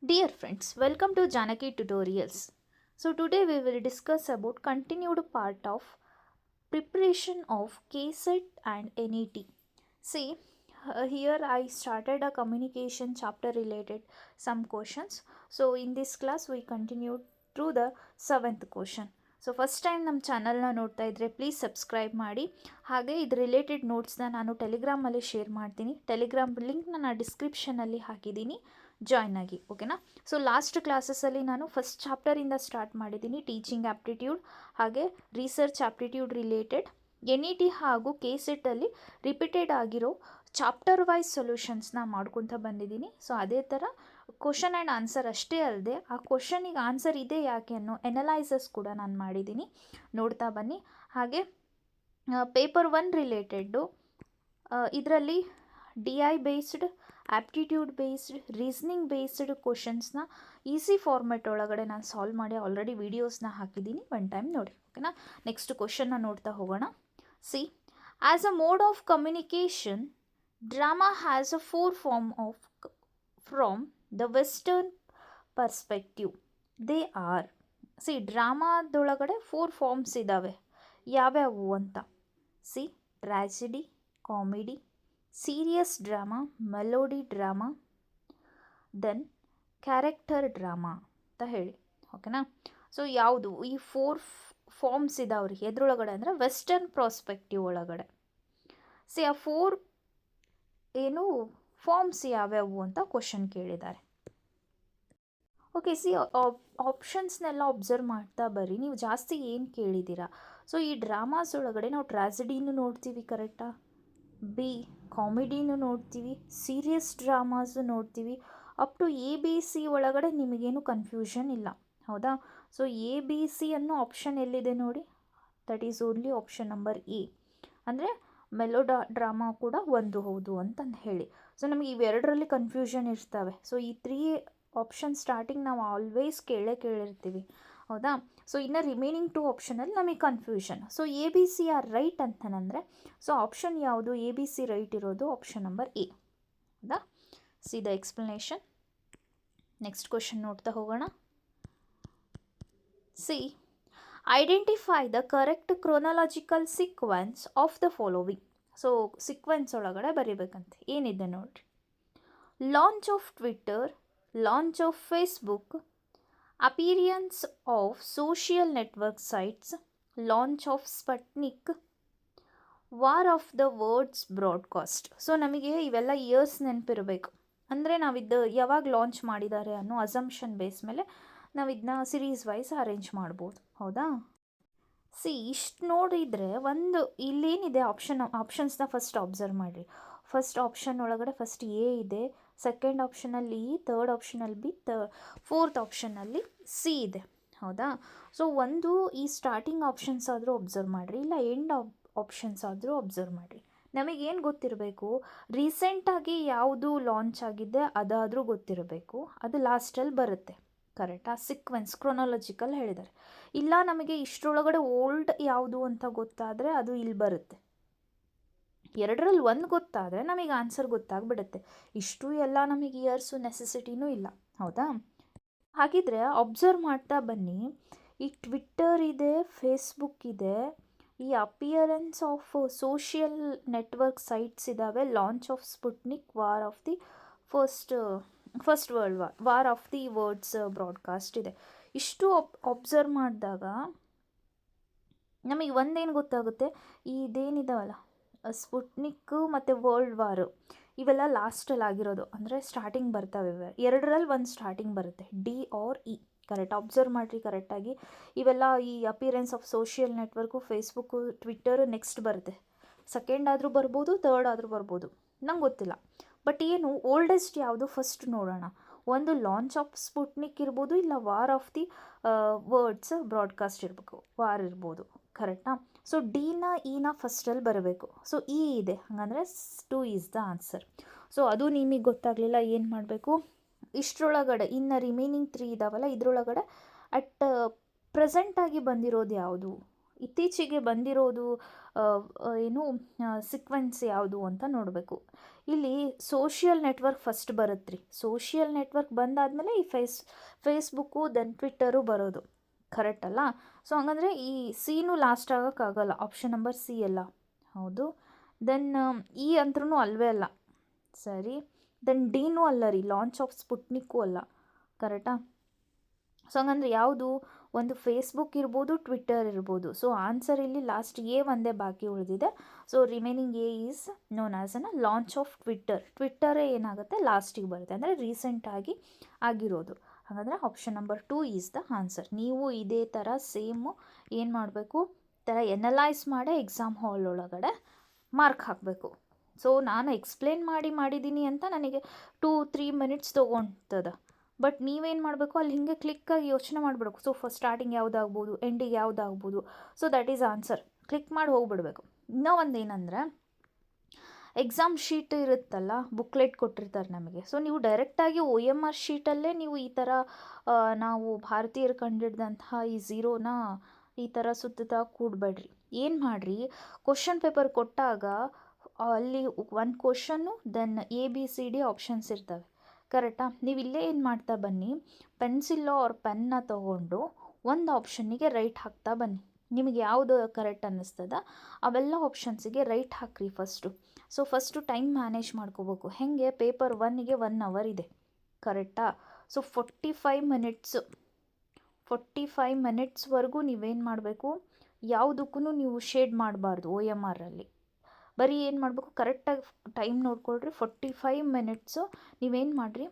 Dear friends, welcome to Janaki Tutorials. So today we will discuss about continued part of preparation of KSET and NET. See, here I started a communication chapter related some questions. So in this class we continued through the 7th question. So first time ನಮ್ಮ ಚಾನಲ್ನ ನೋಡ್ತಾ ಇದ್ದರೆ please subscribe ಮಾಡಿ. ಹಾಗೆ ಇದು related ನೋಟ್ಸ್ನ ನಾನು ಟೆಲಿಗ್ರಾಮಲ್ಲಿ share ಮಾಡ್ತೀನಿ. Telegram ಲಿಂಕ್ನ ನಾನು ಡಿಸ್ಕ್ರಿಪ್ಷನಲ್ಲಿ ಹಾಕಿದ್ದೀನಿ, ಜಾಯ್ನ್ ಆಗಿ, ಓಕೆನಾ. ಸೊ ಲಾಸ್ಟ್ ಕ್ಲಾಸಸಲ್ಲಿ ನಾನು ಫಸ್ಟ್ ಚಾಪ್ಟರಿಂದ ಸ್ಟಾರ್ಟ್ ಮಾಡಿದ್ದೀನಿ, ಟೀಚಿಂಗ್ ಆ್ಯಪ್ಟಿಟ್ಯೂಡ್ ಹಾಗೆ ರಿಸರ್ಚ್ ಆ್ಯಪ್ಟಿಟ್ಯೂಡ್ ರಿಲೇಟೆಡ್. NET ಹಾಗೂ KSETಲ್ಲಿ ರಿಪೀಟೆಡ್ ಆಗಿರೋ ಚಾಪ್ಟರ್ ವೈಸ್ ಸೊಲ್ಯೂಷನ್ಸ್ನ ಮಾಡ್ಕೊತ ಬಂದಿದ್ದೀನಿ. ಸೊ ಅದೇ ಥರ ಕ್ವಶನ್ ಆ್ಯಂಡ್ ಆನ್ಸರ್ ಅಷ್ಟೇ ಅಲ್ಲದೆ ಆ ಕ್ವಶನಿಗೆ ಆನ್ಸರ್ ಇದೆ ಯಾಕೆ ಅನ್ನೋ ಎನಲೈಸಸ್ ಕೂಡ ನಾನು ಮಾಡಿದ್ದೀನಿ, ನೋಡ್ತಾ ಬನ್ನಿ. ಹಾಗೆ ಪೇಪರ್ 1 ರಿಲೇಟೆಡ್ಡು ಇದರಲ್ಲಿ DI based, aptitude based, reasoning based ಕ್ವಶನ್ಸ್ನ ಈಸಿ ಫಾರ್ಮೆಟ್ ಒಳಗಡೆ ನಾನು ಸಾಲ್ವ್ ಮಾಡಿ ಆಲ್ರೆಡಿ ವೀಡಿಯೋಸ್ನ ಹಾಕಿದ್ದೀನಿ, ಒನ್ ಟೈಮ್ ನೋಡಿ, ಓಕೆನಾ. ನೆಕ್ಸ್ಟ್ ಕ್ವಶನ್ನ ನೋಡ್ತಾ ಹೋಗೋಣ. See, as a mode of communication drama has a 4 form of from the western perspective. They are, see ಡ್ರಾಮಾದೊಳಗಡೆ 4 ಫಾರ್ಮ್ಸ್ ಇದ್ದಾವೆ, ಯಾವ್ಯಾವು ಅಂತ. See, tragedy, comedy, serious drama, melody drama, then character drama ಅಂತ ಹೇಳಿ, ಓಕೆನಾ. ಸೊ ಯಾವುದು ಈ 4 ಫಾರ್ಮ್ಸ್ ಇದಾವ್ರಿ ಎದ್ರೊಳಗಡೆ ಅಂದರೆ ವೆಸ್ಟರ್ನ್ ಪ್ರಾಸ್ಪೆಕ್ಟಿವ್ ಒಳಗಡೆ. ಸಿ ಆ 4 ಏನು ಫಾರ್ಮ್ಸ್ ಯಾವ್ಯಾವು ಅಂತ ಕ್ವಶನ್ ಕೇಳಿದ್ದಾರೆ. ಓಕೆ, ಸಿ ಆಪ್ಷನ್ಸ್ನೆಲ್ಲ ಒಬ್ಸರ್ವ್ ಮಾಡ್ತಾ ಬರ್ರಿ, ನೀವು ಜಾಸ್ತಿ ಏನು ಕೇಳಿದ್ದೀರಾ. ಸೊ ಈ ಡ್ರಾಮಾಸ್ ಒಳಗಡೆ ನಾವು ಟ್ರ್ಯಾಜಿಡಿನೂ ನೋಡ್ತೀವಿ, ಕರೆಕ್ಟಾ. ಬಿ, ಕಾಮಿಡಿನೂ ನೋಡ್ತೀವಿ, ಸೀರಿಯಸ್ ಡ್ರಾಮಾಸು ನೋಡ್ತೀವಿ. ಅಪ್ ಟು ABC ಒಳಗಡೆ ನಿಮಗೇನು ಕನ್ಫ್ಯೂಷನ್ ಇಲ್ಲ, ಹೌದಾ. ಸೊ ABC ಅನ್ನೋ ಆಪ್ಷನ್ ಎಲ್ಲಿದೆ ನೋಡಿ, that is only option number A. ಅಂದರೆ ಡ್ರಾಮಾ ಕೂಡ ಒಂದು ಹೌದು ಅಂತಂದು ಹೇಳಿ. ಸೊ ನಮಗೆ ಇವೆರಡರಲ್ಲಿ ಕನ್ಫ್ಯೂಷನ್ ಇರ್ತವೆ. ಸೊ ಈ 3 ಆಪ್ಷನ್ ಸ್ಟಾರ್ಟಿಂಗ್ ನಾವು ಆಲ್ವೇಸ್ ಕೇಳಿರ್ತೀವಿ, ಹೌದಾ. ಸೊ ಇನ್ನು ರಿಮೈನಿಂಗ್ 2 ಆಪ್ಷನಲ್ಲಿ ನಮಗೆ confusion. So ABC are right ಅಂತಂದರೆ, ಸೊ ಆಪ್ಷನ್ ಯಾವುದು ABC ರೈಟ್ ಇರೋದು ಆಪ್ಷನ್ ನಂಬರ್ ಎ, ಹೌದಾ. See the explanation. Next question ನೋಡ್ತಾ ಹೋಗೋಣ. See, identify the correct chronological sequence of the following. So sequence ಒಳಗಡೆ ಬರೀಬೇಕಂತೆ, ಏನಿದೆ ನೋಡ್ರಿ. Launch of Twitter, launch of Facebook, appearance of social network sites, launch of Sputnik, war of the words broadcast. So ನಮಗೆ ಇವೆಲ್ಲ years ನೆನಪಿರಬೇಕು, ಅಂದರೆ ನಾವಿದ್ದು ಯಾವಾಗ launch ಮಾಡಿದ್ದಾರೆ ಅನ್ನೋ ಅಸಂಪ್ಷನ್ ಬೇಸ್ ಮೇಲೆ ನಾವು ಇದನ್ನ ಸಿರೀಸ್ ವೈಸ್ ಅರೇಂಜ್ ಮಾಡ್ಬೋದು, ಹೌದಾ. ಸಿ ಇಷ್ಟು ನೋಡಿದರೆ ಒಂದು ಇಲ್ಲೇನಿದೆ ಆಪ್ಷನ್ಸ್ನ ಫಸ್ಟ್ ಅಬ್ಸರ್ವ್ ಮಾಡಿರಿ. ಫಸ್ಟ್ ಆಪ್ಷನ್ ಒಳಗಡೆ ಫಸ್ಟ್ ಎ ಇದೆ, ಸೆಕೆಂಡ್ ಆಪ್ಷನಲ್ಲಿ ಇ, ಥರ್ಡ್ ಆಪ್ಷನಲ್ಲಿ ಬಿ, ಫೋರ್ತ್ ಆಪ್ಷನಲ್ಲಿ ಸಿ ಇದೆ, ಹೌದಾ. ಸೊ ಒಂದು ಈ ಸ್ಟಾರ್ಟಿಂಗ್ ಆಪ್ಷನ್ಸ್ ಆದರೂ ಅಬ್ಸರ್ವ್ ಮಾಡಿರಿ, ಇಲ್ಲ ಎಂಡ್ ಆಪ್ಷನ್ಸ್ ಆದರೂ ಅಬ್ಸರ್ವ್ ಮಾಡಿರಿ. ನಮಗೇನು ಗೊತ್ತಿರಬೇಕು, ರೀಸೆಂಟಾಗಿ ಯಾವುದು ಲಾಂಚ್ ಆಗಿದೆ ಅದಾದರೂ ಗೊತ್ತಿರಬೇಕು, ಅದು ಲಾಸ್ಟಲ್ಲಿ ಬರುತ್ತೆ, ಕರೆಕ್ಟಾ. ಸೀಕ್ವೆನ್ಸ್ ಕ್ರೊನಾಲಜಿಕಲ್ ಹೇಳಿದ್ದಾರೆ. ಇಲ್ಲ ನಮಗೆ ಇಷ್ಟರೊಳಗಡೆ ಓಲ್ಡ್ ಯಾವುದು ಅಂತ ಗೊತ್ತಾದರೆ ಅದು ಇಲ್ಲಿ ಬರುತ್ತೆ. ಎರಡರಲ್ಲಿ ಒಂದು ಗೊತ್ತಾದರೆ ನಮಗೆ ಆನ್ಸರ್ ಗೊತ್ತಾಗ್ಬಿಡುತ್ತೆ. ಇಷ್ಟು ಎಲ್ಲ ನಮಗೆ ಇಯರ್ಸು ನೆಸೆಸಿಟಿನೂ ಇಲ್ಲ, ಹೌದಾ. ಹಾಗಿದ್ರೆ ಅಬ್ಸರ್ವ್ ಮಾಡ್ತಾ ಬನ್ನಿ. ಈ ಟ್ವಿಟ್ಟರ್ ಇದೆ, ಫೇಸ್ಬುಕ್ ಇದೆ, ಈ appearance of social network sites ಇದ್ದಾವೆ, launch of Sputnik, war of the first world war of the Worlds broadcast ಇದೆ. ಇಷ್ಟು ಅಬ್ಸರ್ವ್ ಮಾಡಿದಾಗ ನಮಗೆ ಒಂದೇನು ಗೊತ್ತಾಗುತ್ತೆ, ಇದೇನಿದಾವಲ್ಲ ಸ್ಪುಟ್ನಿಕ್ಕು ಮತ್ತು ವರ್ಲ್ಡ್ ವಾರು ಇವೆಲ್ಲ ಲಾಸ್ಟಲ್ಲಿ ಆಗಿರೋದು, ಅಂದರೆ ಸ್ಟಾರ್ಟಿಂಗ್ ಬರ್ತವೆ ಇವೆ ಎರಡರಲ್ಲಿ ಒಂದು ಸ್ಟಾರ್ಟಿಂಗ್ ಬರುತ್ತೆ, D R E, correct. Observe ಮಾಡಿರಿ ಕರೆಕ್ಟಾಗಿ. ಇವೆಲ್ಲ ಈ appearance of social network, Facebook, Twitter next ಬರುತ್ತೆ. ಸೆಕೆಂಡ್ ಆದರೂ ಬರ್ಬೋದು, ಥರ್ಡ್ ಆದರೂ ಬರ್ಬೋದು, ನಂಗೆ ಗೊತ್ತಿಲ್ಲ. ಬಟ್ ಏನು ಓಲ್ಡೆಸ್ಟ್ ಯಾವುದು ಫಸ್ಟ್ ನೋಡೋಣ. ಒಂದು ಲಾಂಚ್ ಆಫ್ ಸ್ಪುಟ್ನಿಕ್ ಇರ್ಬೋದು, ಇಲ್ಲ war of the Worlds broadcast ಇರಬೇಕು, ವಾರ್ ಇರ್ಬೋದು, ಕರೆಕ್ಟಾ. ಸೊ ಡಿನ ಇನ ಫಸ್ಟಲ್ಲಿ ಬರಬೇಕು. ಸೊ ಇ ಇದೆ, ಹಾಗಂದರೆ 2 ಈಸ್ ದ ಆನ್ಸರ್. ಸೊ ಅದು ನಿಮಗೆ ಗೊತ್ತಾಗಲಿಲ್ಲ, ಏನು ಮಾಡಬೇಕು, ಇಷ್ಟರೊಳಗಡೆ ಇನ್ನು ರಿಮೈನಿಂಗ್ 3 ಇದ್ದಾವಲ್ಲ, ಇದರೊಳಗಡೆ ಅಟ್ ಪ್ರೆಸೆಂಟಾಗಿ ಬಂದಿರೋದು ಯಾವುದು, ಇತ್ತೀಚೆಗೆ ಬಂದಿರೋದು ಏನು ಸೀಕ್ವೆನ್ಸ್ ಯಾವುದು ಅಂತ ನೋಡಬೇಕು. ಇಲ್ಲಿ ಸೋಷಿಯಲ್ ನೆಟ್ವರ್ಕ್ ಫಸ್ಟ್ ಬರುತ್ತೆ ರೀ. ಸೋಷಿಯಲ್ ನೆಟ್ವರ್ಕ್ ಬಂದಾದಮೇಲೆ ಈ ಫೇಸ್ಬುಕ್ಕು ದೆನ್ ಟ್ವಿಟ್ಟರು ಬರೋದು, ಕರೆಕ್ಟ್ ಅಲ್ಲ? ಸೊ ಹಂಗಂದರೆ ಈ ಸಿನೂ ಲಾಸ್ಟ್ ಆಗೋಕ್ಕಾಗಲ್ಲ, ಆಪ್ಷನ್ ನಂಬರ್ ಸಿ ಅಲ್ಲ. ಹೌದು. ದೆನ್ ಈ ಅಂದ್ರೂ ಅಲ್ವೇ ಅಲ್ಲ, ಸರಿ. ದೆನ್ ಡಿನೂ ಅಲ್ಲ ರೀ, ಲಾಂಚ್ ಆಫ್ ಸ್ಪುಟ್ನಿಕ್ಕು ಅಲ್ಲ, ಕರೆಕ್ಟಾ? ಸೊ ಹಂಗಂದ್ರೆ ಯಾವುದು? ಒಂದು ಫೇಸ್ಬುಕ್ ಇರ್ಬೋದು, ಟ್ವಿಟ್ಟರ್ ಇರ್ಬೋದು. ಸೊ ಆನ್ಸರ್ ಇಲ್ಲಿ ಲಾಸ್ಟ್ ಎ ಒಂದೇ ಬಾಕಿ ಉಳಿದಿದೆ. So remaining A is known as launch of ಟ್ವಿಟ್ಟರೇ ಏನಾಗುತ್ತೆ ಲಾಸ್ಟಿಗೆ ಬರುತ್ತೆ, ಅಂದರೆ ರೀಸೆಂಟಾಗಿ ಆಗಿರೋದು. ಹಾಗಾದರೆ option number 2 is the answer. ನೀವು ಇದೇ ಥರ ಸೇಮು ಏನು ಮಾಡಬೇಕು, ಥರ ಎನಲೈಸ್ ಮಾಡಿ ಎಕ್ಸಾಮ್ ಹಾಲ್ ಒಳಗಡೆ ಮಾರ್ಕ್ ಹಾಕಬೇಕು. ಸೊ ನಾನು ಎಕ್ಸ್ಪ್ಲೇನ್ ಮಾಡಿದ್ದೀನಿ ಅಂತ ನನಗೆ 2-3 ಮಿನಿಟ್ಸ್ ತೊಗೊಳ್ತದೆ. ಬಟ್ ನೀವೇನು ಮಾಡಬೇಕು, ಅಲ್ಲಿ ಹಿಂಗೆ ಕ್ಲಿಕ್ಕಾಗಿ ಯೋಚನೆ ಮಾಡಿಬಿಡ್ಬೇಕು. ಸೊ ಫಸ್ಟ್ ಸ್ಟಾರ್ಟಿಂಗ್ ಯಾವುದಾಗ್ಬೋದು, ಎಂಡಿಗೆ ಯಾವುದಾಗ್ಬೋದು. So that is answer. Click ಮಾಡಿ ಹೋಗ್ಬಿಡ್ಬೇಕು. ಇನ್ನೂ ಒಂದು ಏನಂದರೆ, ಎಕ್ಸಾಮ್ ಶೀಟ್ ಇರುತ್ತಲ್ಲ, ಬುಕ್ಲೆಟ್ ಕೊಟ್ಟಿರ್ತಾರೆ ನಮಗೆ. ಸೊ ನೀವು ಡೈರೆಕ್ಟಾಗಿ OMR ಶೀಟಲ್ಲೇ ನೀವು ಈ ಥರ ನಾವು ಭಾರತೀಯರು ಕಂಡಿಡ್ದಂತಹ ಈ ಝೀರೋನ ಈ ಥರ ಸುತ್ತುತ್ತಾ ಕೂಡಬೇಡ್ರಿ. ಏನು ಮಾಡಿರಿ, ಕ್ವಶನ್ ಪೇಪರ್ ಕೊಟ್ಟಾಗ ಅಲ್ಲಿ ಒಂದು ಕ್ವಶನ್ನು ದೆನ್ ABCD ಆಪ್ಷನ್ಸ್ ಇರ್ತವೆ, ಕರೆಕ್ಟಾ? ನೀವು ಇಲ್ಲೇ ಏನು ಮಾಡ್ತಾ ಬನ್ನಿ, ಪೆನ್ಸಿಲ್ಲೋ ಅವ್ರ ಪೆನ್ನ ತೊಗೊಂಡು ಒಂದು ಆಪ್ಷನ್ನಿಗೆ ರೈಟ್ ಹಾಕ್ತಾ ಬನ್ನಿ. ನಿಮಗೆ ಯಾವುದು ಕರೆಕ್ಟ್ ಅನ್ನಿಸ್ತದ ಅವೆಲ್ಲ ಆಪ್ಷನ್ಸಿಗೆ ರೈಟ್ ಹಾಕ್ರಿ first. So first time manage ಮಾಡ್ಕೋಬೇಕು. ಹೇಗೆ, ಪೇಪರ್ 1ಗೆ 1 ಅವರ್ ಇದೆ, ಕರೆಕ್ಟಾ? ಸೊ 45 ಮಿನಿಟ್ಸ್ವರೆಗೂ ನೀವೇನು ಮಾಡಬೇಕು, ಯಾವುದಕ್ಕೂ ನೀವು ಶೇಡ್ ಮಾಡಬಾರ್ದು. OMRಲ್ಲಿ ಬರೀ ಏನು ಮಾಡಬೇಕು, ಕರೆಕ್ಟಾಗಿ ಟೈಮ್ ನೋಡ್ಕೊಳ್ರಿ. 45 ಮಿನಿಟ್ಸು ನೀವೇನು ಮಾಡಿರಿ,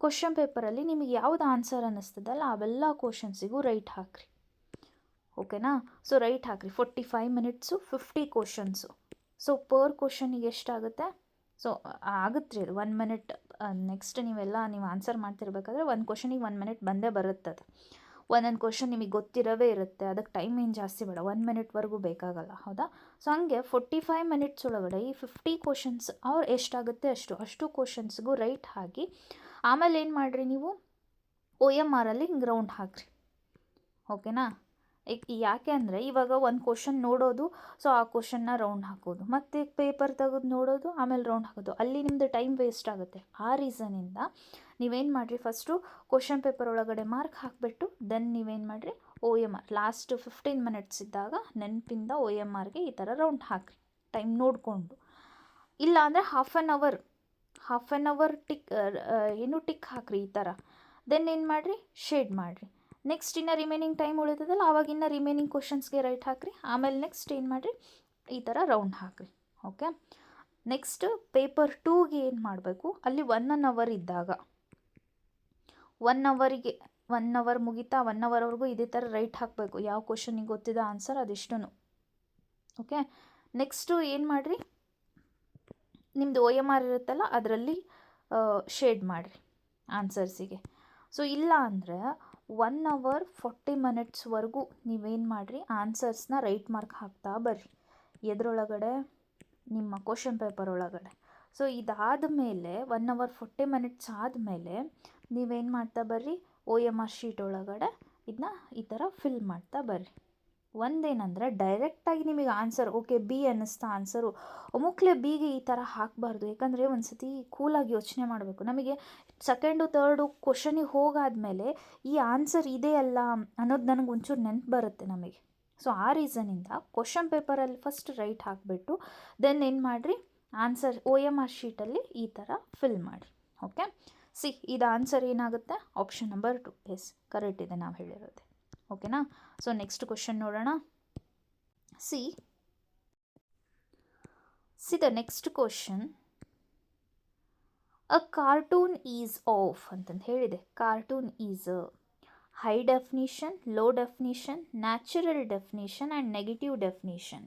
ಕ್ವಶನ್ ಪೇಪರಲ್ಲಿ ನಿಮಗೆ ಯಾವುದು ಆನ್ಸರ್ ಅನ್ನಿಸ್ತದಲ್ಲ ಅವೆಲ್ಲ ಕ್ವಶನ್ಸಿಗೂ ರೈಟ್ ಹಾಕ್ರಿ, ಓಕೆನಾ? ಸೊ ರೈಟ್ ಹಾಕ್ರಿ. 45 ಮಿನಿಟ್ಸು 50 ಕ್ವಶನ್ಸು. ಸೊ ಪರ್ ಕ್ವಶನಿಗೆ ಎಷ್ಟಾಗುತ್ತೆ? ಸೊ ಆಗುತ್ತೆ ರೀ ಅದು 1 ಮಿನಿಟ್. ನೆಕ್ಸ್ಟ್ ನೀವು ಆನ್ಸರ್ ಮಾಡ್ತಿರ್ಬೇಕಾದ್ರೆ ಒಂದು ಕ್ವಶನಿಗೆ 1 ಮಿನಿಟ್ ಬಂದೇ ಬರುತ್ತದೆ. ಒಂದೊಂದು ಕ್ವಶನ್ ನಿಮಗೆ ಗೊತ್ತಿರೋವೇ ಇರುತ್ತೆ, ಅದಕ್ಕೆ ಟೈಮ್ ಏನು ಜಾಸ್ತಿ ಬೇಡ, 1 ಮಿನಿಟ್ವರೆಗೂ ಬೇಕಾಗಲ್ಲ, ಹೌದಾ? ಸೊ ಹಂಗೆ 45 ಮಿನಿಟ್ಸ್ ಒಳಗಡೆ ಈ 50 ಕ್ವಶನ್ಸ್ ಅವ್ರು ಎಷ್ಟಾಗುತ್ತೆ ಅಷ್ಟು ಕ್ವಶನ್ಸ್ಗೂ ರೈಟ್ ಹಾಕಿ ಆಮೇಲೆ ಏನು ಮಾಡಿರಿ, ನೀವು OMRಲ್ಲಿ ಹಿಂಗೆ ರೌಂಡ್ ಹಾಕ್ರಿ, ಓಕೆನಾ? ಯಾಕೆ ಅಂದರೆ ಇವಾಗ ಒಂದು ಕ್ವಶನ್ ನೋಡೋದು, ಸೊ ಆ ಕ್ವಶನ್ನ ರೌಂಡ್ ಹಾಕೋದು, ಮತ್ತು ಪೇಪರ್ ತೆಗೆದು ನೋಡೋದು, ಆಮೇಲೆ ರೌಂಡ್ ಹಾಕೋದು, ಅಲ್ಲಿ ನಿಮ್ಮದು ಟೈಮ್ ವೇಸ್ಟ್ ಆಗುತ್ತೆ. ಆ ರೀಸನಿಂದ ನೀವೇನು ಮಾಡಿರಿ, ಫಸ್ಟು ಕ್ವಶನ್ ಪೇಪರ್ ಒಳಗಡೆ ಮಾರ್ಕ್ ಹಾಕಿಬಿಟ್ಟು ದೆನ್ ನೀವೇನು ಮಾಡಿರಿ, OMR ಲಾಸ್ಟ್ 15 ಮಿನಿಟ್ಸ್ ಇದ್ದಾಗ ನೆನಪಿಂದ OMRಗೆ ಈ ಥರ ರೌಂಡ್ ಹಾಕಿರಿ, ಟೈಮ್ ನೋಡಿಕೊಂಡು. ಇಲ್ಲ ಅಂದರೆ ಹಾಫ್ ಆನ್ ಅವರ್ ಟಿಕ್ ಹಾಕಿರಿ ಈ ಥರ. ದೆನ್ ಏನು ಮಾಡಿರಿ, ಶೇಡ್ ಮಾಡಿರಿ. ನೆಕ್ಸ್ಟ್ ಇನ್ನು ರಿಮೈನಿಂಗ್ ಟೈಮ್ ಉಳಿತದಲ್ಲ ಆವಾಗಿನ್ನ ರಿಮೈನಿಂಗ್ ಕ್ವಶನ್ಸ್ಗೆ ರೈಟ್ ಹಾಕಿರಿ. ಆಮೇಲೆ ನೆಕ್ಸ್ಟ್ ಏನು ಮಾಡಿರಿ, ಈ ಥರ ರೌಂಡ್ ಹಾಕಿರಿ, ಓಕೆ? ನೆಕ್ಸ್ಟ್ ಪೇಪರ್ 2ಗೆ ಏನು ಮಾಡಬೇಕು, ಅಲ್ಲಿ 1 ಅವರ್ ಇದ್ದಾಗ 1 ಅವರ್ ಮುಗಿತಾ 1 ಅವರ್ವರೆಗೂ ಇದೇ ಥರ ರೈಟ್ ಹಾಕಬೇಕು. ಯಾವ ಕ್ವಶನಿಗೆ ಗೊತ್ತಿದೆ ಆನ್ಸರ್ ಅದಿಷ್ಟು, ಓಕೆ? ನೆಕ್ಸ್ಟು ಏನು ಮಾಡಿರಿ, ನಿಮ್ಮದು OMR ಇರುತ್ತಲ್ಲ ಅದರಲ್ಲಿ ಶೇಡ್ ಮಾಡಿರಿ ಆನ್ಸರ್ಸಿಗೆ. ಸೊ ಇಲ್ಲ ಅಂದರೆ 1 ಅವರ್ 40 ಮಿನಿಟ್ಸ್ವರೆಗೂ ನೀವೇನು ಮಾಡಿರಿ, ಆನ್ಸರ್ಸ್ನ ರೈಟ್ ಮಾರ್ಕ್ ಹಾಕ್ತಾ ಬರ್ರಿ ಎದ್ರೊಳಗಡೆ, ನಿಮ್ಮ ಕ್ವಶನ್ ಪೇಪರ್ ಒಳಗಡೆ. ಸೊ ಇದಾದ ಮೇಲೆ 1 ಅವರ್ 40 ಮಿನಿಟ್ಸ್ ಆದಮೇಲೆ ನೀವೇನು ಮಾಡ್ತಾ ಬರ್ರಿ, OMR ಶೀಟ್ ಒಳಗಡೆ ಇದನ್ನ ಈ ಥರ ಫಿಲ್ ಮಾಡ್ತಾ ಬರ್ರಿ. ಒಂದೇನಂದರೆ ಡೈರೆಕ್ಟಾಗಿ ನಿಮಗೆ ಆನ್ಸರ್ ಓಕೆ B ಅನ್ನಿಸ್ತಾ ಆನ್ಸರು, ಒಮ್ಮುಕ್ಲೆ Bಗೆ ಈ ಥರ ಹಾಕಬಾರ್ದು. ಯಾಕಂದರೆ ಒಂದು ಸತಿ ಕೂಲಾಗಿ ಯೋಚನೆ ಮಾಡಬೇಕು. ನಮಗೆ ಸೆಕೆಂಡು ತರ್ಡು ಕ್ವಶನಿಗೆ ಹೋಗಾದಮೇಲೆ ಈ ಆನ್ಸರ್ ಇದೆ ಅಲ್ಲ ಅನ್ನೋದು ನನಗೆ ಒಂಚೂರು ನೆನಪು ಬರುತ್ತೆ ನಮಗೆ. ಸೊ ಆ ರೀಸನಿಂದ ಕ್ವಶನ್ ಪೇಪರಲ್ಲಿ ಫಸ್ಟ್ ರೈಟ್ ಹಾಕಿಬಿಟ್ಟು ದೆನ್ ಏನು ಮಾಡಿರಿ, ಆನ್ಸರ್ OMR ಶೀಟಲ್ಲಿ ಈ ಥರ ಫಿಲ್ ಮಾಡಿ, ಓಕೆ? ಇದು ಆನ್ಸರ್ ಏನಾಗುತ್ತೆ, ಆಪ್ಷನ್ ನಂಬರ್ 2. ಎಸ್, ಕರೆಕ್ಟ್ ಇದೆ ನಾವು ಹೇಳಿರೋದು, ಓಕೆನಾ? ಸೊ ನೆಕ್ಸ್ಟ್ ಕ್ವಶನ್ ನೋಡೋಣ. C the next question, a cartoon is of ಅಂತಂದು ಹೇಳಿದೆ. Cartoon is high definition, low definition, natural definition and negative definition.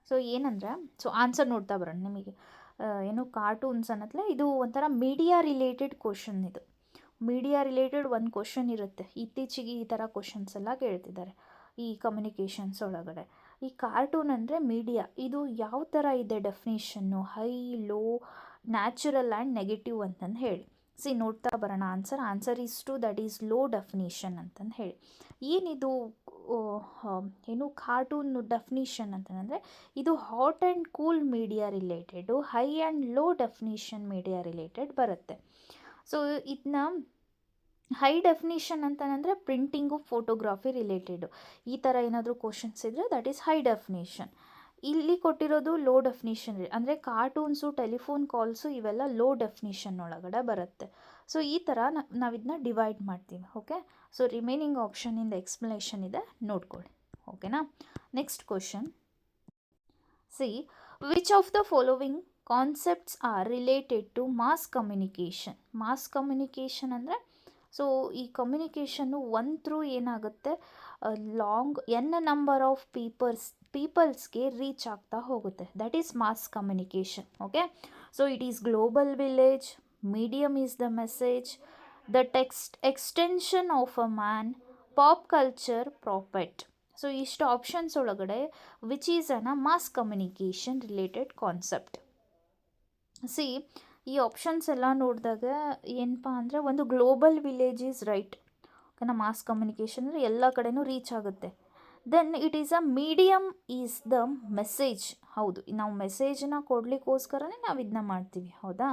So ಏನಂದರೆ, ಸೊ ಆನ್ಸರ್ ನೋಡ್ತಾ ಬರೋಣ. ನಿಮಗೆ ಏನು ಕಾರ್ಟೂನ್ಸ್ ಅನ್ನತ್ಲೆ ಇದು ಒಂಥರ ಮೀಡಿಯಾ ರಿಲೇಟೆಡ್ ಕ್ವಶನ್. ಇದು ಮೀಡಿಯಾ ರಿಲೇಟೆಡ್ ಒಂದು ಕ್ವಶನ್ ಇರುತ್ತೆ. ಇತ್ತೀಚೆಗೆ ಈ ಥರ ಕ್ವಶನ್ಸ್ ಎಲ್ಲ ಕೇಳ್ತಿದ್ದಾರೆ ಈ ಕಮ್ಯುನಿಕೇಷನ್ಸ್ ಒಳಗಡೆ. ಈ ಕಾರ್ಟೂನ್ ಅಂದರೆ ಮೀಡಿಯಾ, ಇದು ಯಾವ ಥರ ಇದೆ definition, high, low, natural and negative ಅಂತಂದು ಹೇಳಿ. ಸಿ ನೋಡ್ತಾ ಬರೋಣ answer is two that is low definition ಅಂತಂದು ಹೇಳಿ. ಏನಿದು ಏನು ಕಾರ್ಟೂನ್ ಡೆಫಿನಿಷನ್ ಅಂತಂದರೆ ಇದು hot and cool media related, high and low definition media related ಬರುತ್ತೆ. ಸೊ ಇದನ್ನ ಹೈ ಡೆಫಿನಿಷನ್ ಅಂತಂದರೆ ಪ್ರಿಂಟಿಂಗು ಫೋಟೋಗ್ರಾಫಿ ರಿಲೇಟೆಡು. ಈ ಥರ ಏನಾದರೂ ಕ್ವಶನ್ಸ್ ಇದ್ದರೆ ದಟ್ ಈಸ್ ಹೈ ಡೆಫಿನಿಷನ್. ಇಲ್ಲಿ ಕೊಟ್ಟಿರೋದು ಲೋ ಡೆಫಿನಿಷನ್, ಅಂದರೆ ಕಾರ್ಟೂನ್ಸು, ಟೆಲಿಫೋನ್ ಕಾಲ್ಸು ಇವೆಲ್ಲ ಲೋ ಡೆಫಿನಿಷನ್ ಒಳಗಡೆ ಬರುತ್ತೆ. ಸೊ ಈ ಥರ ನಾವು ಇದನ್ನ ಡಿವೈಡ್ ಮಾಡ್ತೀವಿ. ಓಕೆ, ಸೊ ರಿಮೈನಿಂಗ್ ಆಪ್ಷನಿಂದ ಎಕ್ಸ್ಪ್ಲನೇಷನ್ ಇದೆ, ನೋಡ್ಕೊಳ್ಳಿ. ಓಕೆನಾ. Next question, see which of the following concepts are related to mass communication. Mass communication ಅಂದರೆ ಸೊ ಈ ಕಮ್ಯುನಿಕೇಷನ್ನು ಒನ್ ಥ್ರೂ ಏನಾಗುತ್ತೆ, ಲಾಂಗ್ ಎನ್ ನಂಬರ್ ಆಫ್ ಪೀಪಲ್ಸ್ಗೆ ರೀಚ್ ಆಗ್ತಾ ಹೋಗುತ್ತೆ. That is mass communication. Okay, so it is global village, medium is the message, the extension of a man, pop culture, prophet. So ಇಷ್ಟು options ಒಳಗಡೆ which is an mass communication related concept. See ಈ options ಎಲ್ಲ ನೋಡಿದಾಗ ಏನಪ್ಪ ಅಂದರೆ, ಒಂದು global village is right. ಓಕೆನಾ, mass communication ಅಂದರೆ ಎಲ್ಲ ಕಡೆನೂ ರೀಚ್ ಆಗುತ್ತೆ. Then it is a medium is the message. ಹೌದು, ನಾವು ಮೆಸೇಜನ್ನ ಕೊಡಲಿಕ್ಕೋಸ್ಕರನೇ ನಾವು ಇದನ್ನ ಮಾಡ್ತೀವಿ, ಹೌದಾ.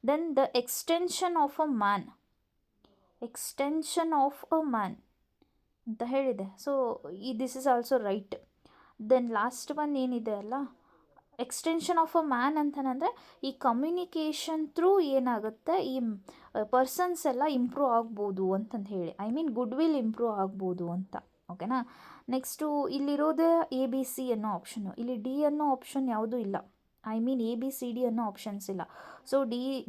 Then the extension of a man ಅಂತ ಹೇಳಿದೆ. So this is also right. Then last one ಏನಿದೆ ಅಲ್ಲ, ಎಕ್ಸ್ಟೆನ್ಷನ್ ಆಫ್ ಅ ಮ್ಯಾನ್ ಅಂತಂದರೆ ಈ ಕಮ್ಯುನಿಕೇಷನ್ ಥ್ರೂ ಏನಾಗುತ್ತೆ, ಈ ಪರ್ಸನ್ಸ್ ಎಲ್ಲ ಇಂಪ್ರೂವ್ ಆಗ್ಬೋದು ಅಂತಂದು ಹೇಳಿ, I mean good will improve ಆಗ್ಬೋದು ಅಂತ. ಓಕೆನಾ. ನೆಕ್ಸ್ಟು ಇಲ್ಲಿರೋದೇ ABC ಅನ್ನೋ ಆಪ್ಷನ್ನು, ಇಲ್ಲಿ D ಅನ್ನೋ ಆಪ್ಷನ್ ಯಾವುದೂ ಇಲ್ಲ, ಐ ಮೀನ್ ABCD ಅನ್ನೋ ಆಪ್ಷನ್ಸ್ ಇಲ್ಲ. ಸೊ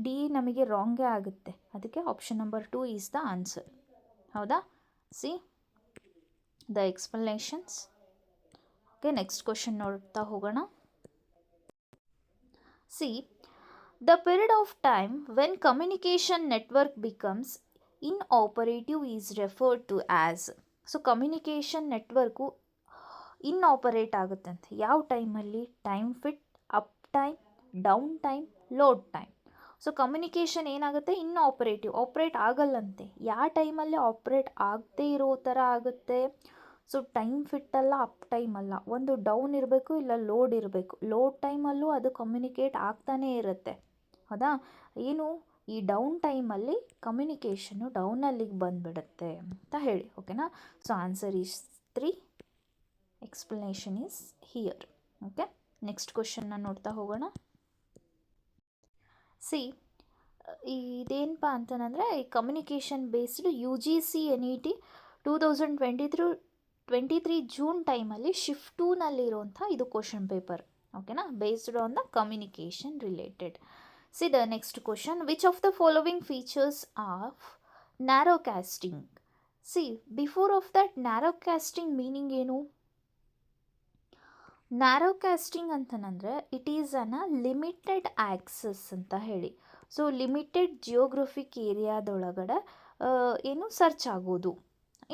ಡಿ ನಮಗೆ ರಾಂಗೇ ಆಗುತ್ತೆ. ಅದಕ್ಕೆ option number 2 is the answer. ಹೌದಾ. See the explanations. Okay, next question ನೋಡ್ತಾ ಹೋಗೋಣ. See, the period of time when communication network becomes inoperative is referred to as. So communication network in operate ಆಗುತ್ತಂತೆ ಯಾವ ಟೈಮಲ್ಲಿ? Time fit, up time, down time, load time. So communication ಏನಾಗುತ್ತೆ, inoperative, operate ಆಗಲ್ಲಂತೆ. ಯಾವ ಟೈಮಲ್ಲಿ operate ಆಗದೇ ಇರೋ ಥರ ಆಗುತ್ತೆ? ಸೊ ಟೈಮ್ ಫಿಟ್ ಅಲ್ಲ, ಅಪ್ ಟೈಮ್ ಅಲ್ಲ, ಒಂದು ಡೌನ್ ಇರಬೇಕು ಇಲ್ಲ ಲೋಡ್ ಇರಬೇಕು. ಲೋಡ್ ಟೈಮಲ್ಲೂ ಅದು ಕಮ್ಯುನಿಕೇಟ್ ಆಗ್ತಾನೇ ಇರುತ್ತೆ, ಹೌದಾ. ಏನು, ಈ ಡೌನ್ ಟೈಮಲ್ಲಿ ಕಮ್ಯುನಿಕೇಷನ್ನು ಡೌನಲ್ಲಿಗೆ ಬಂದುಬಿಡುತ್ತೆ ಅಂತ ಹೇಳಿ. ಓಕೆನಾ. So answer is 3, explanation is here. Okay, next ಕ್ವಶನ್ನ ನೋಡ್ತಾ ಹೋಗೋಣ. ಸಿ ಇದೇನಪ್ಪ ಅಂತಂದರೆ, ಈ communication based UGC NET 2023 June ಟೈಮಲ್ಲಿ ಶಿಫ್ಟ್ 2ನಲ್ಲಿರುವಂಥ ಇದು ಕ್ವಶನ್ ಪೇಪರ್. ಓಕೆನಾ, based on the communication related. See the next question, which of the following features of narrow casting. See before of that narrow casting meaning ಏನು? Narrow casting ಅಂತಂದರೆ it is an limited access ಅಂತ ಹೇಳಿ. So limited geographic ಏರಿಯಾದೊಳಗಡೆ ಏನು search ಆಗೋದು,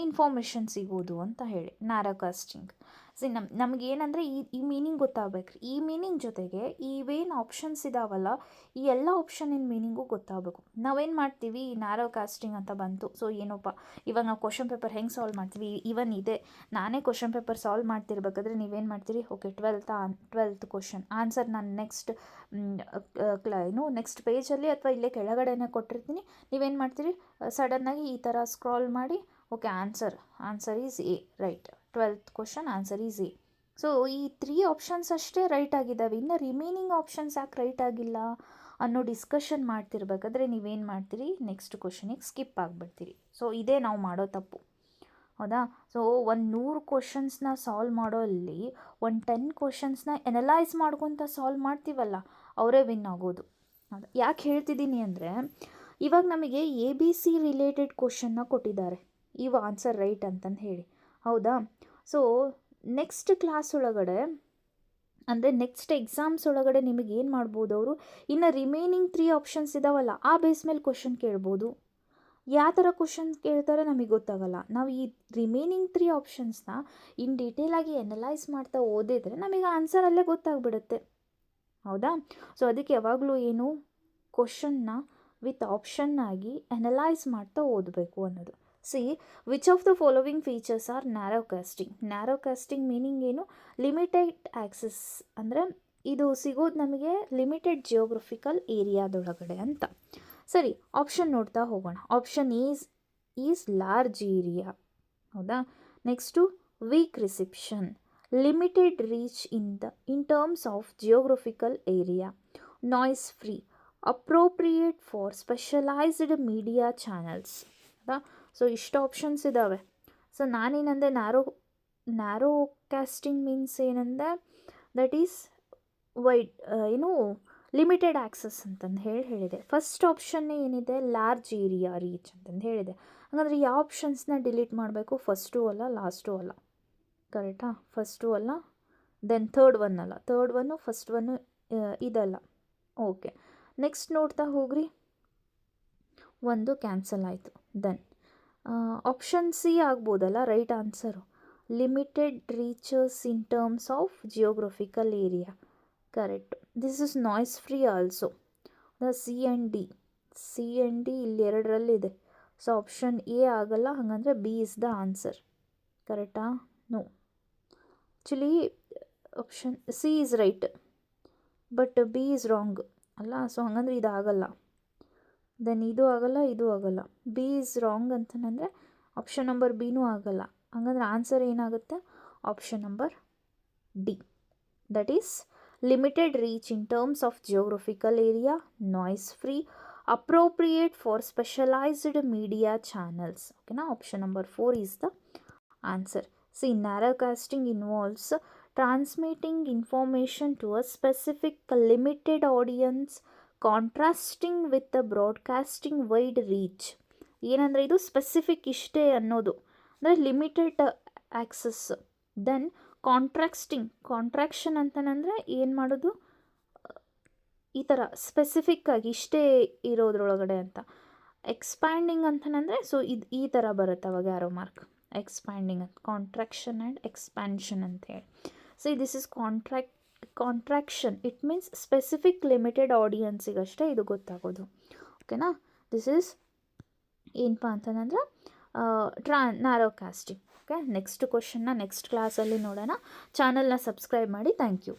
information ಸಿಗೋದು ಅಂತ ಹೇಳಿ narrow casting. C ನಮಗೇನಂದರೆ ಈ ಮೀನಿಂಗ್ ಗೊತ್ತಾಗಬೇಕು. ಈ ಮೀನಿಂಗ್ ಜೊತೆಗೆ ಇವೇನು ಆಪ್ಷನ್ಸ್ ಇದಾವಲ್ಲ, ಈ ಎಲ್ಲ ಆಪ್ಷನಿನ ಮೀನಿಂಗು ಗೊತ್ತಾಗಬೇಕು. ನಾವೇನು ಮಾಡ್ತೀವಿ, ಈ ನ್ಯಾರೋ ಕಾಸ್ಟಿಂಗ್ ಅಂತ ಬಂತು, ಸೊ ಏನಪ್ಪ ಇವಾಗ ನಾವು ಕ್ವಶನ್ ಪೇಪರ್ ಹೆಂಗೆ ಸಾಲ್ವ್ ಮಾಡ್ತೀವಿ, ಇವನ್ ಇದೆ ನಾನೇ ಕ್ವಶನ್ ಪೇಪರ್ ಸಾಲ್ವ್ ಮಾಡ್ತಿರ್ಬೇಕಾದ್ರೆ ನೀವೇನು ಮಾಡ್ತೀರಿ, ಓಕೆ 12th ಕ್ವಶನ್ ಆನ್ಸರ್ ನಾನು ನೆಕ್ಸ್ಟ್ ನೆಕ್ಸ್ಟ್ ಪೇಜಲ್ಲಿ ಅಥವಾ ಇಲ್ಲೇ ಕೆಳಗಡೆನೇ ಕೊಟ್ಟಿರ್ತೀನಿ, ನೀವೇನು ಮಾಡ್ತೀರಿ, ಸಡನ್ನಾಗಿ ಈ ಥರ ಸ್ಕ್ರಾಲ್ ಮಾಡಿ okay answer is A, right. 12th question answer is A. So ಈ 3 ಆಪ್ಷನ್ಸ್ ಅಷ್ಟೇ ರೈಟ್ ಆಗಿದ್ದಾವೆ, ಇನ್ನು ರಿಮೈನಿಂಗ್ ಆಪ್ಷನ್ಸ್ ಯಾಕೆ ರೈಟ್ ಆಗಿಲ್ಲ ಅನ್ನೋ ಡಿಸ್ಕಷನ್ ಮಾಡ್ತಿರ್ಬೇಕಾದ್ರೆ ನೀವೇನು ಮಾಡ್ತೀರಿ, ನೆಕ್ಸ್ಟ್ ಕ್ವಶನಿಗೆ ಸ್ಕಿಪ್ ಆಗಿಬಿಡ್ತೀರಿ. ಸೊ ಇದೇ ನಾವು ಮಾಡೋ ತಪ್ಪು, ಹೌದಾ. ಸೊ 100 ಕ್ವಶನ್ಸ್ನ ಸಾಲ್ವ್ ಮಾಡೋ ಅಲ್ಲಿ 10 ಕ್ವಶನ್ಸ್ನ ಎನಲೈಸ್ ಮಾಡ್ಕೊತ ಸಾಲ್ವ್ ಮಾಡ್ತೀವಲ್ಲ, ಅವರೇ ವಿನ್ ಆಗೋದು. ಹೌದಾ. ಯಾಕೆ ಹೇಳ್ತಿದ್ದೀನಿ ಅಂದರೆ, ಇವಾಗ ನಮಗೆ ABC ರಿಲೇಟೆಡ್ ಕ್ವಶನ್ನ ಕೊಟ್ಟಿದ್ದಾರೆ, ಇವು ಆನ್ಸರ್ ರೈಟ್ ಅಂತಂದು ಹೇಳಿ, ಹೌದಾ. ಸೊ ನೆಕ್ಸ್ಟ್ ಕ್ಲಾಸ್ ಒಳಗಡೆ ಅಂದರೆ ನೆಕ್ಸ್ಟ್ ಎಕ್ಸಾಮ್ಸ್ ಒಳಗಡೆ ನಿಮಗೆ ಏನು ಮಾಡ್ಬೋದು ಅವರು, ಇನ್ನು ರಿಮೈನಿಂಗ್ 3 ಆಪ್ಷನ್ಸ್ ಇದ್ದಾವಲ್ಲ ಆ ಬೇಸ್ ಮೇಲೆ ಕ್ವಶನ್ ಕೇಳ್ಬೋದು. ಯಾವ ಥರ ಕ್ವಶನ್ ಕೇಳ್ತಾರೆ ನಮಗೆ ಗೊತ್ತಾಗಲ್ಲ. ನಾವು ಈ ರಿಮೈನಿಂಗ್ 3 ಆಪ್ಷನ್ಸ್ನ ಇನ್ ಡೀಟೇಲಾಗಿ ಎನಲೈಸ್ ಮಾಡ್ತಾ ಓದಿದರೆ ನಮಗೆ ಆನ್ಸರ್ ಅಲ್ಲೇ ಗೊತ್ತಾಗ್ಬಿಡುತ್ತೆ, ಹೌದಾ. ಸೊ ಅದಕ್ಕೆ ಯಾವಾಗಲೂ ಏನು ಕ್ವಶನ್ನ ವಿತ್ ಆಪ್ಷನ್ ಆಗಿ ಅನಲೈಸ್ ಮಾಡ್ತಾ ಓದಬೇಕು ಅನ್ನೋದು. See which of the following features are narrow casting. Narrow casting meaning ಏನು? ಲಿಮಿಟೆಡ್ ಆಕ್ಸೆಸ್, ಅಂದರೆ ಇದು ಸಿಗೋದು ನಮಗೆ ಲಿಮಿಟೆಡ್ ಜಿಯೋಗ್ರಫಿಕಲ್ ಏರಿಯಾದೊಳಗಡೆ ಅಂತ. ಸರಿ, ಆಪ್ಷನ್ ನೋಡ್ತಾ ಹೋಗೋಣ. ಆಪ್ಷನ್ ಈಸ್ ಲಾರ್ಜ್ ಏರಿಯಾ, ಹೌದಾ. Next week reception, limited reach in terms of geographical area, noise free, appropriate for specialised media channels, ಹೌದಾ. ಸೊ ಇಷ್ಟು ಆಪ್ಷನ್ಸ್ ಇದ್ದಾವೆ. ಸೊ ನಾನೇನಂದೆ, ನ್ಯಾರೋ ಕಾಸ್ಟಿಂಗ್ ಮೀನ್ಸ್ ಏನಂದೆ, ದಟ್ ಈಸ್ ವೈಡ್, ಏನು limited access ಅಂತಂದು ಹೇಳಿದೆ. First option ಏನಿದೆ, ಲಾರ್ಜ್ ಏರಿಯಾ ರೀಚ್ ಅಂತಂದು ಹೇಳಿದೆ. ಹಾಗಾದರೆ ಯಾವ ಆಪ್ಷನ್ಸ್ನ ಡಿಲೀಟ್ ಮಾಡಬೇಕು? ಫಸ್ಟು ಅಲ್ಲ, ಲಾಸ್ಟು ಅಲ್ಲ, ಕರೆಕ್ಟಾ? ಫಸ್ಟು ಅಲ್ಲ, ದೆನ್ ಥರ್ಡ್ ಒನ್ ಅಲ್ಲ, ಥರ್ಡ್ ಒನ್ನು ಫಸ್ಟ್ ಒನ್ನು ಇದಲ್ಲ. ಓಕೆ, ನೆಕ್ಸ್ಟ್ ನೋಡ್ತಾ ಹೋಗ್ರಿ. ಒಂದು ಕ್ಯಾನ್ಸಲ್ ಆಯಿತು. ದೆನ್ ಆಪ್ಷನ್ ಸಿ ಆಗ್ಬೋದಲ್ಲ right answer. Limited reaches in terms of geographical area, correct. This is noise free also. C and D ಇಲ್ಲಿ ಎರಡರಲ್ಲಿದೆ. So option A ಆಗಲ್ಲ, ಹಾಗಂದರೆ ಬಿ ಇಸ್ ದ ಆನ್ಸರ್, ಕರೆಕ್ಟಾ? No, actually option C is right but B is wrong ಅಲ್ಲ. So ಹಾಗಂದ್ರೆ ಇದಾಗಲ್ಲ. Then ಇದು ಆಗಲ್ಲ, ಇದು ಆಗಲ್ಲ. ಬಿ ಈಸ್ ರಾಂಗ್ ಅಂತಂದರೆ ಆಪ್ಷನ್ ನಂಬರ್ ಬಿನೂ ಆಗಲ್ಲ. ಹಾಗಂದ್ರೆ ಆನ್ಸರ್ ಏನಾಗುತ್ತೆ? Option number D, that is limited reach in terms of geographical area, noise free, appropriate for specialised media channels. ಓಕೆನಾ? Option number 4 is the answer. See narrow casting involves transmitting information to a specific limited audience contrasting with the broadcasting wide reach. ಏನಂದರೆ ಇದು specific ಇಷ್ಟೇ ಅನ್ನೋದು, ಅಂದರೆ limited access. Then contraction ಅಂತಂದರೆ ಏನು ಮಾಡೋದು, ಈ ಥರ ಸ್ಪೆಸಿಫಿಕ್ ಆಗಿ ಇಷ್ಟೇ ಇರೋದ್ರೊಳಗಡೆ ಅಂತ. ಎಕ್ಸ್ಪ್ಯಾಂಡಿಂಗ್ ಅಂತಂದರೆ ಸೊ ಇದು ಈ ಥರ ಬರುತ್ತೆ ಅವಾಗ ಯಾರೋ ಮಾರ್ಕ್. ಎಕ್ಸ್ಪ್ಯಾಂಡಿಂಗ್ ಅಂತ, ಕಾಂಟ್ರಾಕ್ಷನ್ ಆ್ಯಂಡ್ ಎಕ್ಸ್ಪ್ಯಾನ್ಷನ್ ಅಂತ ಹೇಳಿ. So this is contraction, it means specific limited ಆಡಿಯನ್ಸಿಗಷ್ಟೇ ಇದು ಗೊತ್ತಾಗೋದು. ಓಕೆನಾ? ದಿಸ್ ಈಸ್ ಏನಪ್ಪ ಅಂತಂದರೆ ನ್ಯಾರೋ ಕಾಸ್ಟಿಂಗ್. ಓಕೆ, ನೆಕ್ಸ್ಟ್ ಕ್ವಶನ್ನ ನೆಕ್ಸ್ಟ್ ಕ್ಲಾಸಲ್ಲಿ ನೋಡೋಣ. ಚಾನಲ್ನ ಸಬ್ಸ್ಕ್ರೈಬ್ ಮಾಡಿ. Thank you.